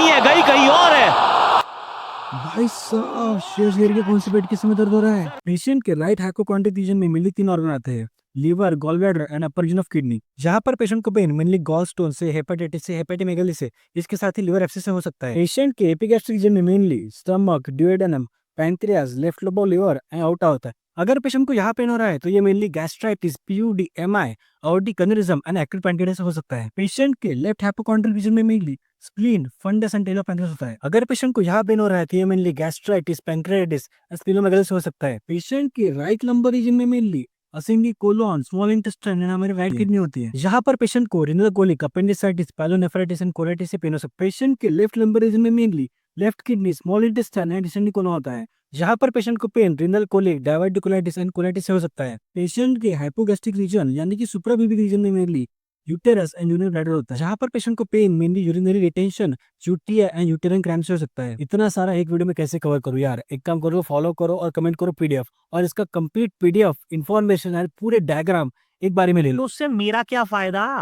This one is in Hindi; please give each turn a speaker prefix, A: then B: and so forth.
A: नहीं है, गई कहीं और है।
B: भाई साहब, शेर के कौन से पेट किस में दर्द हो रहा है? पेशेंट के राइट हाइपोकॉन्ड्रिक रीजन में मेनली 3 ऑर्गन आते हैं, liver, gall bladder and upper region of kidney. जहाँ पर पेशेंट को पेन मेनली गॉल स्टोन से, हेपेटाइटिस से, हेपेटोमेगाली से, इसके साथ ही लिवर एब्सिस से हो सकता है। पेशेंट के एपिगैस्ट्रिक रीजन में mainly stomach, duodenum, pancreas, left lobe of liver and outta होता है। अगर पेशेंट को यहाँ पेन हो रहा है तो ये mainly gastritis, PUD, MI, aortic aneurysm and acute pancreatitis से हो सकता है। पेशेंट के लेफ्ट हाइपोकॉन्ड्रियल रीजन में mainly spleen, fundus and tail of pancreas होता है। अगर पेशेंट को यहाँ पेन हो रहा है तो ये मेनली गैस्ट्राइटिस, पैंक्रियाटिस, स्प्लीनोमेगाली से हो सकता है। पेशेंट के राइट लंबर रीजन में mainly ascending colon, small intestine and हमारी राइट किडनी होती है। यहाँ पर पेशेंट को renal colic, appendicitis, pyelonephritis and colitis से पेन हो सकता है। पेशेंट के लेफ्ट लंबर रीजन में mainly left kidney, small intestine and descending colon होता है। जहाँ पर पेशेंट को pain renal colic, diverticulitis and colitis से हो सकता है। पेशेंट के हाइपोगैस्ट्रिक रीजन यानी कि सुप्राप्यूबिक रीजन में mainly uterus and urinary bladder होता है। जहाँ पर पेशेंट को पेन मेनली यूरिनरी रिटेंशन, यूटिया एंड यूटेरन क्रैम्प से हो सकता है। इतना सारा एक वीडियो में कैसे कवर करूँ यार? एक काम करो, फॉलो करो और कमेंट करो पीडीएफ, और इसका कंप्लीट पीडीएफ, इंफॉर्मेशन एंड पूरे डायग्राम एक बारे में ले लो।
A: तो उससे मेरा क्या फायदा?